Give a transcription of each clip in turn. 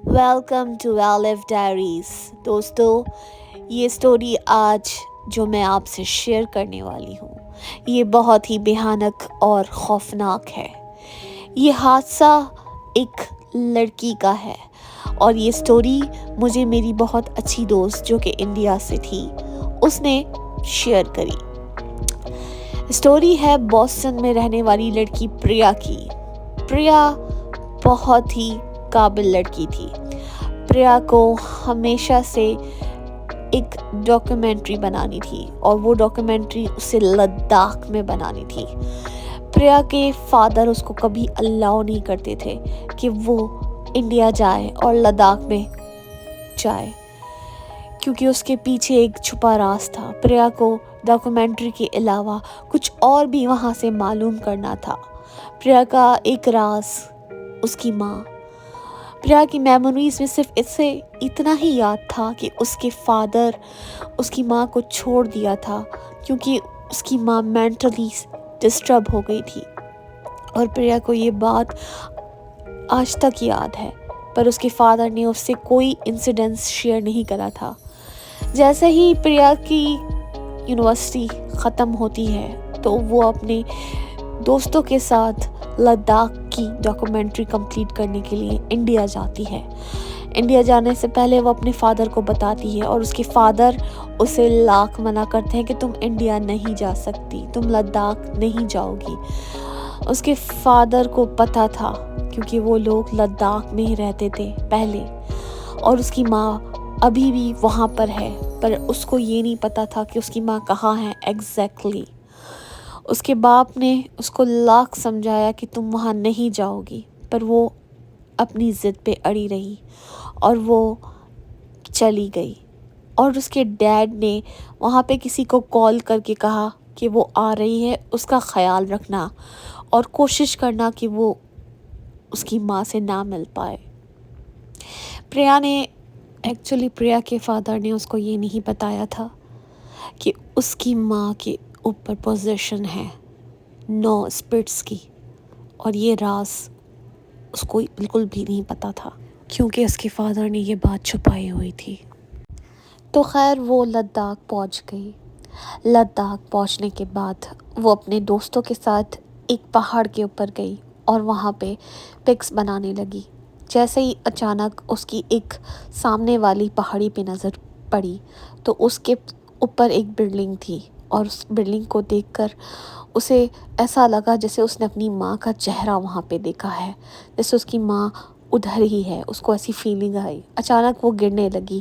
Welcome to wealth diaries. دوستو، یہ story آج جو میں آپ سے شیئر کرنے والی ہوں یہ بہت ہی بھیانک اور خوفناک ہے۔ یہ حادثہ ایک لڑکی کا ہے اور یہ سٹوری مجھے میری بہت اچھی دوست جو کہ انڈیا سے تھی اس نے شیئر کری۔ سٹوری ہے بوسٹن میں رہنے والی لڑکی پریا کی۔ پریا بہت ہی قابل لڑکی تھی۔ پریا کو ہمیشہ سے ایک ڈاکیومنٹری بنانی تھی اور وہ ڈاکیومنٹری اسے لداخ میں بنانی تھی۔ پریا کے فادر اس کو کبھی الاؤ نہیں کرتے تھے کہ وہ انڈیا جائے اور لداخ میں جائے، کیونکہ اس کے پیچھے ایک چھپا راز تھا۔ پریا کو ڈاکیومنٹری کے علاوہ کچھ اور بھی وہاں سے معلوم کرنا تھا۔ پریا کا ایک راز اس کی ماں۔ پریا کی میموریز میں صرف اسے اتنا ہی یاد تھا کہ اس کے فادر اس کی ماں کو چھوڑ دیا تھا کیونکہ اس کی ماں مینٹلی ڈسٹرب ہو گئی تھی، اور پریا کو یہ بات آج تک یاد ہے، پر اس کے فادر نے اس سے کوئی انسیڈنٹس شیئر نہیں کرا تھا۔ جیسے ہی پریا کی یونیورسٹی ختم ہوتی ہے تو وہ اپنے دوستوں کے ساتھ لداخ کی ڈاکیومنٹری کمپلیٹ کرنے کے لیے انڈیا جاتی ہے۔ انڈیا جانے سے پہلے وہ اپنے فادر کو بتاتی ہے اور اس کے فادر اسے لاکھ منع کرتے ہیں کہ تم انڈیا نہیں جا سکتی، تم لداخ نہیں جاؤ گی۔ اس کے فادر کو پتہ تھا کیونکہ وہ لوگ لداخ میں ہی رہتے تھے پہلے، اور اس کی ماں ابھی بھی وہاں پر ہے، پر اس کو یہ نہیں پتہ تھا کہ اس کی ماں کہاں ہے ایگزیکٹلی۔ اس کے باپ نے اس کو لاکھ سمجھایا کہ تم وہاں نہیں جاؤ گی، پر وہ اپنی ضد پہ اڑی رہی اور وہ چلی گئی۔ اور اس کے ڈیڈ نے وہاں پہ کسی کو کال کر کے کہا کہ وہ آ رہی ہے، اس کا خیال رکھنا اور کوشش کرنا کہ وہ اس کی ماں سے نہ مل پائے۔ پریا کے فادر نے اس کو یہ نہیں بتایا تھا کہ اس کی ماں کے اوپر پوزیشن ہے 9 اسپرٹس کی، اور یہ راز اس کو بالکل بھی نہیں پتا تھا کیونکہ اس کے فادر نے یہ بات چھپائی ہوئی تھی۔ تو خیر وہ لداخ پہنچ گئی۔ لداخ پہنچنے کے بعد وہ اپنے دوستوں کے ساتھ ایک پہاڑ کے اوپر گئی اور وہاں پہ پکس بنانے لگی۔ جیسے ہی اچانک اس کی ایک سامنے والی پہاڑی پہ نظر پڑی تو اس کے اوپر ایک بلڈنگ تھی، اور اس بلڈنگ کو دیکھ کر اسے ایسا لگا جیسے اس نے اپنی ماں کا چہرہ وہاں پہ دیکھا ہے، جیسے اس کی ماں ادھر ہی ہے۔ اس کو ایسی فیلنگ آئی، اچانک وہ گرنے لگی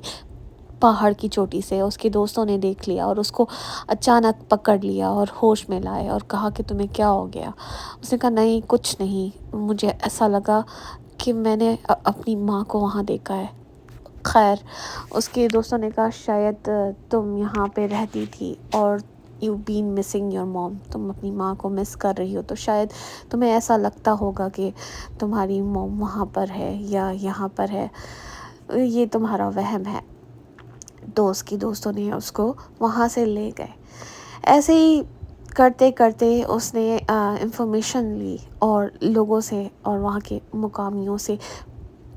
پہاڑ کی چوٹی سے۔ اس کے دوستوں نے دیکھ لیا اور اس کو اچانک پکڑ لیا اور ہوش میں لائے اور کہا کہ تمہیں کیا ہو گیا؟ اس نے کہا نہیں کچھ نہیں، مجھے ایسا لگا کہ میں نے اپنی ماں کو وہاں دیکھا ہے۔ خیر اس کے دوستوں نے کہا شاید تم یہاں پہ رہتی تھی اور یو بین مسنگ یور موم، تم اپنی ماں کو مس کر رہی ہو، تو شاید تمہیں ایسا لگتا ہوگا کہ تمہاری موم وہاں پر ہے یا یہاں پر ہے، یہ تمہارا وہم ہے۔ تو اس کی دوستوں نے اس کو وہاں سے لے گئے۔ ایسے ہی کرتے کرتے اس نے انفارمیشن لی اور لوگوں سے اور وہاں کے مقامیوں سے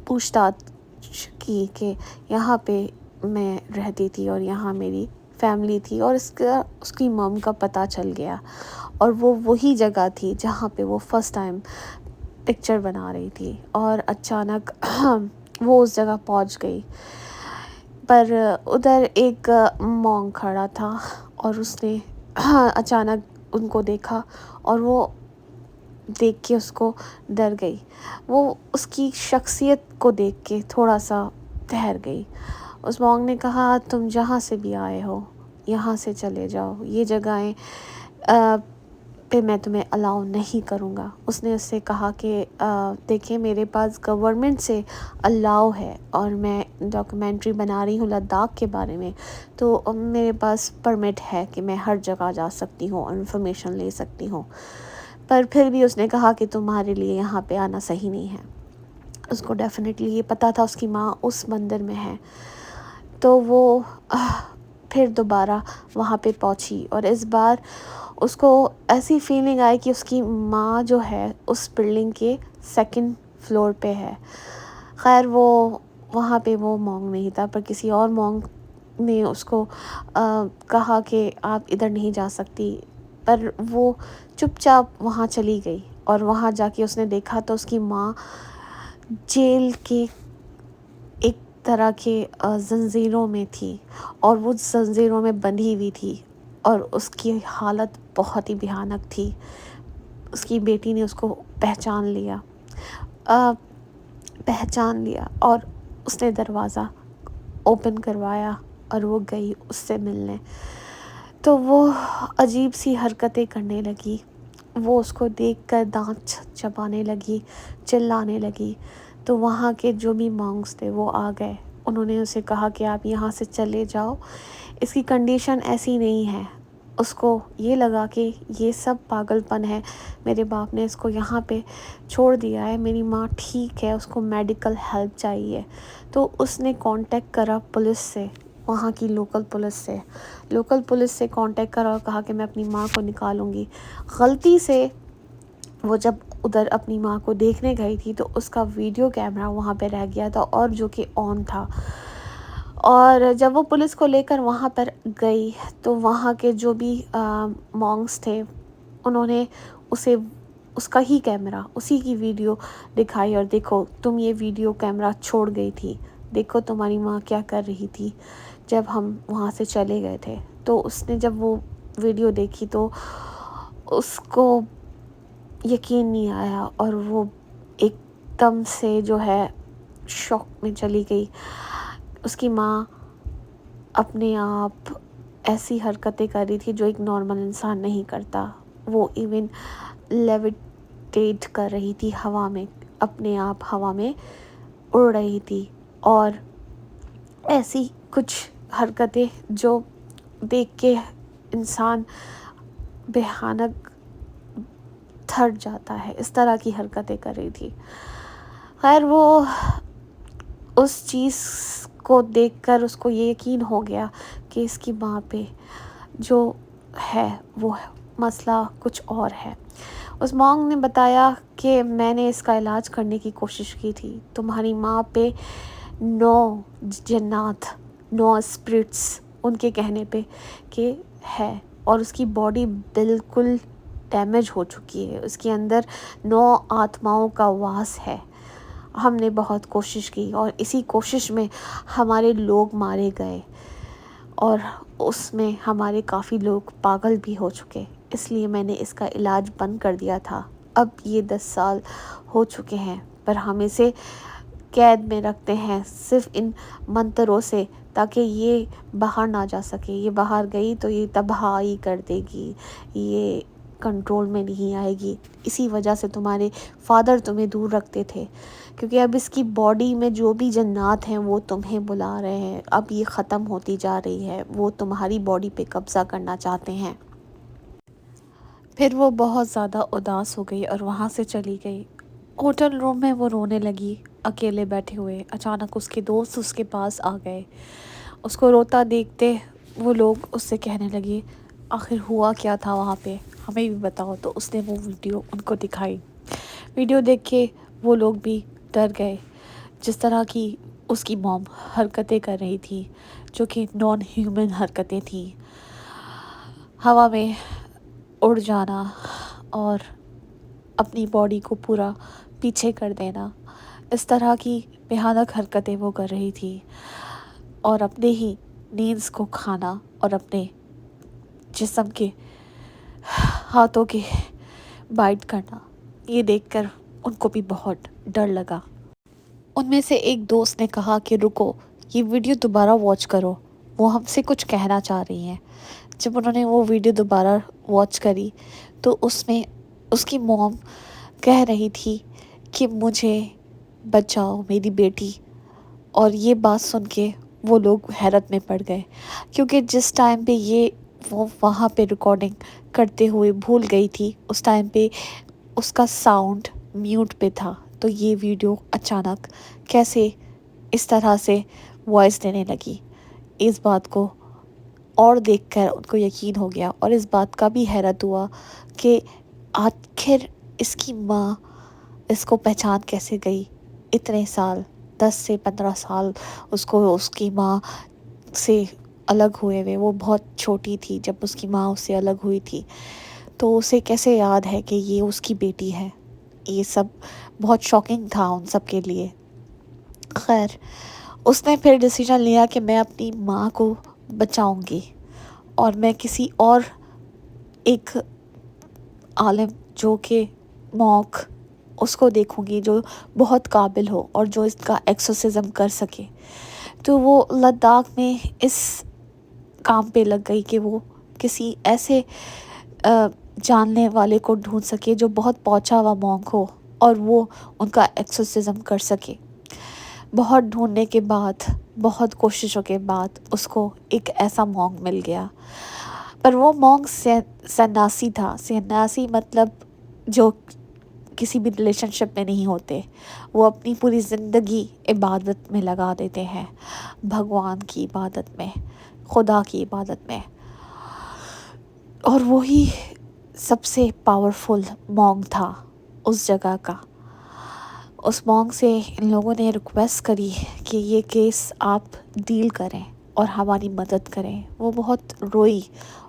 پوچھ تاچھ کی کہ یہاں پہ میں رہتی تھی اور یہاں میری فیملی تھی، اور اس کی مام کا پتہ چل گیا، اور وہ وہی جگہ تھی جہاں پہ وہ فرسٹ ٹائم پکچر بنا رہی تھی۔ اور اچانک وہ اس جگہ پہنچ گئی، پر ادھر ایک مونک کھڑا تھا اور اس نے اچانک ان کو دیکھا اور وہ دیکھ کے اس کو ڈر گئی۔ وہ اس کی شخصیت کو دیکھ کے تھوڑا سا ٹھہر گئی۔ اس مونک نے کہا تم جہاں سے بھی آئے ہو یہاں سے چلے جاؤ، یہ جگہیں پہ میں تمہیں الاؤ نہیں کروں گا۔ اس نے اس سے کہا کہ دیکھیں میرے پاس گورنمنٹ سے الاؤ ہے اور میں ڈاکیومنٹری بنا رہی ہوں لداخ کے بارے میں، تو میرے پاس پرمٹ ہے کہ میں ہر جگہ جا سکتی ہوں اور انفارمیشن لے سکتی ہوں، پر پھر بھی اس نے کہا کہ تمہارے لیے یہاں پہ آنا صحیح نہیں ہے۔ اس کو ڈیفینیٹلی یہ پتہ تھا اس کی ماں اس مندر میں ہے، تو وہ پھر دوبارہ وہاں پہ پہنچی، اور اس بار اس کو ایسی فیلنگ آئی کہ اس کی ماں جو ہے اس بلڈنگ کے 2nd فلور پہ ہے۔ خیر وہ وہاں پہ وہ مونگ نہیں تھا، پر کسی اور مونگ نے اس کو کہا کہ آپ ادھر نہیں جا سکتی، پر وہ چپ چاپ وہاں چلی گئی، اور وہاں جا کے اس نے دیکھا تو اس کی ماں جیل کے ایک طرح کے زنجیروں میں تھی، اور وہ زنجیروں میں بندھی ہوئی تھی، اور اس کی حالت بہت ہی بھیانک تھی۔ اس کی بیٹی نے اس کو پہچان لیا اور اس نے دروازہ اوپن کروایا اور وہ گئی اس سے ملنے۔ تو وہ عجیب سی حرکتیں کرنے لگی، وہ اس کو دیکھ کر دانت چبانے لگی، چلانے لگی۔ تو وہاں کے جو بھی مانگس تھے وہ آ گئے، انہوں نے اسے کہا کہ آپ یہاں سے چلے جاؤ، اس کی کنڈیشن ایسی نہیں ہے۔ اس کو یہ لگا کہ یہ سب پاگل پن ہے، میرے باپ نے اس کو یہاں پہ چھوڑ دیا ہے، میری ماں ٹھیک ہے، اس کو میڈیکل ہیلپ چاہیے۔ تو اس نے کانٹیکٹ کرا پولیس سے، وہاں کی لوکل پولیس سے کانٹیکٹ کرا اور کہا کہ میں اپنی ماں کو نکالوں گی۔ غلطی سے وہ جب ادھر اپنی ماں کو دیکھنے گئی تھی تو اس کا ویڈیو کیمرہ وہاں پہ رہ گیا تھا، اور جو کہ آن تھا، اور جب وہ پولیس کو لے کر وہاں پر گئی تو وہاں کے جو بھی مونگس تھے انہوں نے اسے اس کا ہی کیمرہ، اسی کی ویڈیو دکھائی، اور دیکھو تم یہ ویڈیو کیمرہ چھوڑ گئی تھی، دیکھو تمہاری ماں کیا کر رہی تھی جب ہم وہاں سے چلے گئے تھے۔ تو اس نے جب وہ ویڈیو دیکھی تو اس کو یقین نہیں آیا، اور وہ ایک دم سے جو ہے شوق میں چلی گئی۔ اس کی ماں اپنے آپ ایسی حرکتیں کر رہی تھی جو ایک نارمل انسان نہیں کرتا، وہ ایون لیویٹیٹ کر رہی تھی ہوا میں، اپنے آپ ہوا میں اڑ رہی تھی، اور ایسی کچھ حرکتیں جو دیکھ کے انسان بھیانک تھر جاتا ہے، اس طرح کی حرکتیں کر رہی تھی۔ خیر وہ اس چیز کو دیکھ کر اس کو یہ یقین ہو گیا کہ اس کی ماں پہ جو ہے وہ مسئلہ کچھ اور ہے۔ اس مونگ نے بتایا کہ میں نے اس کا علاج کرنے کی کوشش کی تھی، تمہاری ماں پہ 9 جنات، 9 اسپرٹس ان کے کہنے پہ کہ ہے، اور اس کی باڈی بالکل ڈیمیج ہو چکی ہے، اس کے اندر 9 آتماؤں کا واس ہے۔ ہم نے بہت کوشش کی اور اسی کوشش میں ہمارے لوگ مارے گئے، اور اس میں ہمارے کافی لوگ پاگل بھی ہو چکے، اس لیے میں نے اس کا علاج بند کر دیا تھا۔ اب یہ 10 سال ہو چکے ہیں، پر ہم اسے قید میں رکھتے ہیں صرف ان منتروں سے، تاکہ یہ باہر نہ جا سکے۔ یہ باہر گئی تو یہ تباہی کر دے گی، یہ کنٹرول میں نہیں آئے گی۔ اسی وجہ سے تمہارے فادر تمہیں دور رکھتے تھے، کیونکہ اب اس کی باڈی میں جو بھی جنات ہیں وہ تمہیں بلا رہے ہیں، اب یہ ختم ہوتی جا رہی ہے، وہ تمہاری باڈی پہ قبضہ کرنا چاہتے ہیں۔ پھر وہ بہت زیادہ اداس ہو گئی اور وہاں سے چلی گئی۔ ہوٹل روم میں وہ رونے لگی اکیلے بیٹھے ہوئے۔ اچانک اس کے دوست اس کے پاس آ گئے، اس کو روتا دیکھتے وہ لوگ اس سے کہنے لگے آخر ہوا کیا تھا وہاں پہ، ہمیں بھی بتاؤ۔ تو اس نے وہ ویڈیو ان کو دکھائی۔ ویڈیو دیکھ کے وہ لوگ بھی ڈر گئے، جس طرح کی اس کی موم حرکتیں کر رہی تھی جو کہ نان ہیومن حرکتیں تھیں، ہوا میں اڑ جانا اور اپنی باڈی کو پورا پیچھے کر دینا، اس طرح کی بھیانک حرکتیں وہ کر رہی تھی، اور اپنے ہی نیلز کو کھانا اور اپنے جسم کے ہاتھوں کے بائٹ کرنا۔ یہ دیکھ کر ان کو بھی بہت ڈر لگا۔ ان میں سے ایک دوست نے کہا کہ رکو، یہ ویڈیو دوبارہ واچ کرو، وہ ہم سے کچھ کہنا چاہ رہی ہیں۔ جب انہوں نے وہ ویڈیو دوبارہ واچ کری تو اس میں اس کی موم کہہ رہی تھی کہ مجھے بچاؤ میری بیٹی، اور یہ بات سن کے وہ لوگ حیرت میں پڑ گئے، کیونکہ جس ٹائم پہ وہ وہاں پہ ریکارڈنگ کرتے ہوئے بھول گئی تھی اس ٹائم پہ اس کا ساؤنڈ میوٹ پہ تھا، تو یہ ویڈیو اچانک کیسے اس طرح سے وائس دینے لگی۔ اس بات کو اور دیکھ کر ان کو یقین ہو گیا، اور اس بات کا بھی حیرت ہوا کہ آخر اس کی ماں اس کو پہچان کیسے گئی اتنے سال 10 سے 15 سال اس کو اس کی ماں سے الگ ہوئے ہوئے. وہ بہت چھوٹی تھی جب اس کی ماں اس سے الگ ہوئی تھی. تو اسے کیسے یاد ہے کہ یہ اس کی بیٹی ہے. یہ سب بہت شاکنگ تھا ان سب کے لیے. خیر، اس نے پھر ڈیسیژن لیا کہ میں اپنی ماں کو بچاؤں گی اور میں کسی اور ایک عالم جو کہ مونک، اس کو دیکھوں گی جو بہت قابل ہو اور جو اس کا ایکسورسزم کر سکے. تو وہ لداخ میں اس کام پہ لگ گئی کہ وہ کسی ایسے جاننے والے کو ڈھونڈ سکے جو بہت پہنچا ہوا مونک ہو اور وہ ان کا ایکسورسزم کر سکے. بہت ڈھونڈنے کے بعد، بہت کوششوں کے بعد اس کو ایک ایسا مونک مل گیا. پر وہ مونک سنیاسی تھا. سنیاسی مطلب جو کسی بھی ریلیشن شپ میں نہیں ہوتے. وہ اپنی پوری زندگی عبادت میں لگا دیتے ہیں، بھگوان کی عبادت میں، خدا کی عبادت میں. اور وہی سب سے پاورفل مونک تھا اس جگہ کا. اس مونک سے ان لوگوں نے ریکویسٹ کری کہ یہ کیس آپ ڈیل کریں اور ہماری مدد کریں. وہ بہت روئی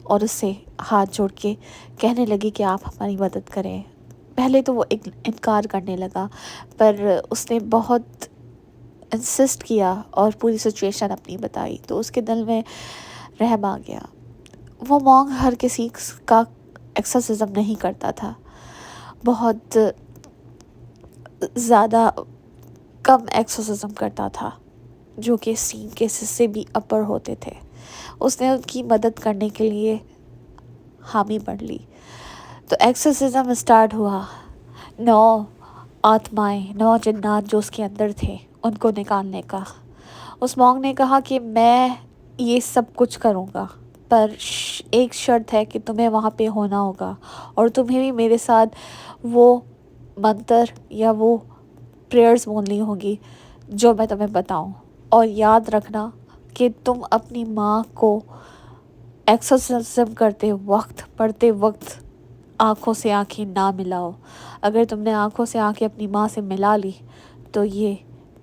اور اس سے ہاتھ جوڑ کے کہنے لگی کہ آپ ہماری مدد کریں. پہلے تو وہ انکار کرنے لگا، پر اس نے بہت انسسٹ کیا اور پوری سچویشن اپنی بتائی تو اس کے دل میں رحم آ گیا. وہ مونک ہر کسی کا ایکسورسزم نہیں کرتا تھا، بہت زیادہ کم ایکسورسزم کرتا تھا جو کہ سیم کیسز سے بھی اپر ہوتے تھے. اس نے ان کی مدد کرنے کے لیے حامی بڑھ لی. تو ایکسورسزم اسٹارٹ ہوا. 9 آتمائیں، 9 جنات جو اس کے اندر تھے ان کو نکالنے کا. اس مونک نے کہا کہ میں یہ سب کچھ کروں گا، پر ایک شرط ہے کہ تمہیں وہاں پہ ہونا ہوگا اور تمہیں بھی میرے ساتھ وہ منتر یا وہ پریئرز بولنی ہوگی جو میں تمہیں بتاؤں. اور یاد رکھنا کہ تم اپنی ماں کو ایکسورسزم کرتے وقت، پڑھتے وقت آنکھوں سے آنکھیں نہ ملاؤ. اگر تم نے آنکھوں سے آنکھیں اپنی ماں سے ملا لی تو یہ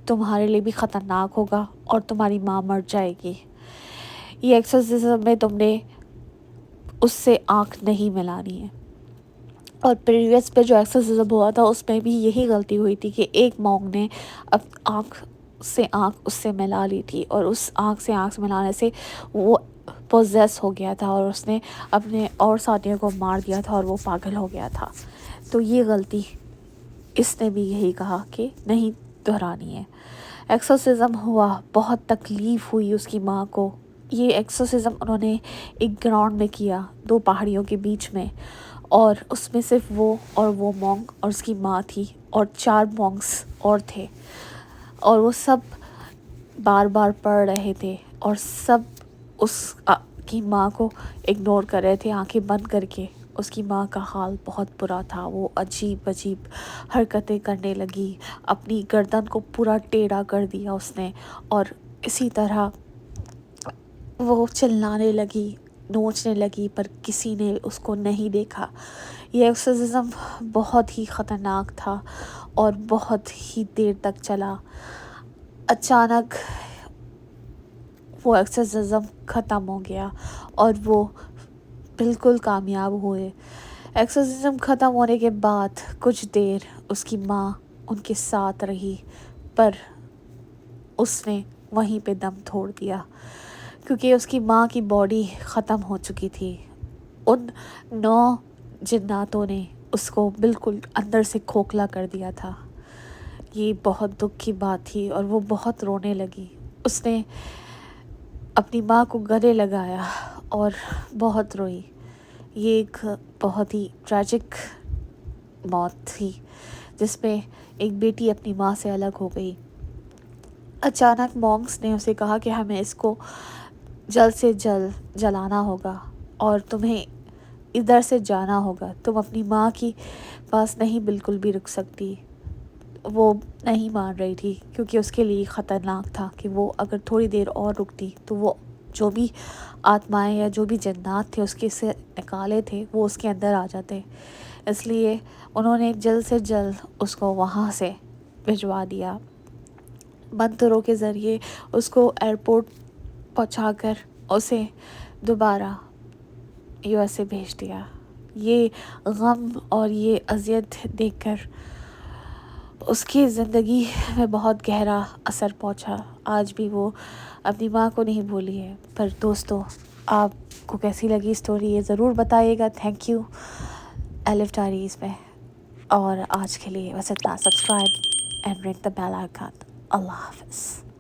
تمہارے لیے بھی خطرناک ہوگا اور تمہاری ماں مر جائے گی. یہ ایکسورسزم میں تم نے اس سے آنکھ نہیں ملانی ہے. اور پریویس پہ جو ایکسورسزم ہوا تھا اس میں بھی یہی غلطی ہوئی تھی کہ ایک مونک نے اب آنکھ سے آنکھ اس سے ملا لی تھی اور اس آنکھ سے آنکھ ملانے سے وہ پوزیس ہو گیا تھا اور اس نے اپنے اور ساتھیوں کو مار دیا تھا اور وہ پاگل ہو گیا تھا. تو یہ غلطی اس نے بھی یہی کہا کہ نہیں دہرانی ہے. ایکسورسزم ہوا، بہت تکلیف ہوئی اس کی ماں کو. یہ ایکسورسزم انہوں نے ایک گراؤنڈ میں کیا 2 پہاڑیوں کے بیچ میں، اور اس میں صرف وہ مونک اور اس کی ماں تھی اور 4 مونکس اور تھے. اور وہ سب بار بار پڑھ رہے تھے اور سب اس کی ماں کو اگنور کر رہے تھے آنکھیں بند کر کے. اس کی ماں کا حال بہت برا تھا. وہ عجیب عجیب حرکتیں کرنے لگی، اپنی گردن کو پورا ٹیڑھا کر دیا اس نے، اور اسی طرح وہ چلانے لگی، نوچنے لگی، پر کسی نے اس کو نہیں دیکھا. یہ ایکسورسزم بہت ہی خطرناک تھا اور بہت ہی دیر تک چلا. اچانک وہ ایکسورسزم ختم ہو گیا اور وہ بالکل کامیاب ہوئے. ایکسورسزم ختم ہونے کے بعد کچھ دیر اس کی ماں ان کے ساتھ رہی، پر اس نے وہیں پہ دم توڑ دیا کیونکہ اس کی ماں کی باڈی ختم ہو چکی تھی. ان 9 جناتوں نے اس کو بالکل اندر سے کھوکھلا کر دیا تھا. یہ بہت دکھ کی بات تھی اور وہ بہت رونے لگی. اس نے اپنی ماں کو گلے لگایا اور بہت روئی. یہ ایک بہت ہی ٹریجک موت تھی جس میں ایک بیٹی اپنی ماں سے الگ ہو گئی. اچانک مونکس نے اسے کہا کہ ہمیں اس کو جلد سے جلد جلانا ہوگا اور تمہیں ادھر سے جانا ہوگا. تم اپنی ماں کی پاس نہیں بالکل بھی رک سکتی. وہ نہیں مان رہی تھی کیونکہ اس کے لیے خطرناک تھا کہ وہ اگر تھوڑی دیر اور رکتی تو وہ جو بھی آتمائیں یا جو بھی جنات تھے اس کے سے نکالے تھے وہ اس کے اندر آ جاتے. اس لیے انہوں نے جلد سے جلد اس کو وہاں سے بھجوا دیا. منتروں کے ذریعے اس کو ایئرپورٹ پہنچا کر اسے دوبارہ یو ایس اے بھیج دیا۔ یہ غم اور یہ اذیت دیکھ کر اس کی زندگی میں بہت گہرا اثر پہنچا۔ آج بھی وہ اپنی ماں کو نہیں بھولی ہے۔ پر دوستو، آپ کو کیسی لگی اسٹوری یہ ضرور بتائیے گا۔ تھینک یو الف ڈائریز میں، اور آج کے لیے بس اتنا۔ سبسکرائب اینڈ رنگ دا بیل آئیکن۔ اللہ حافظ۔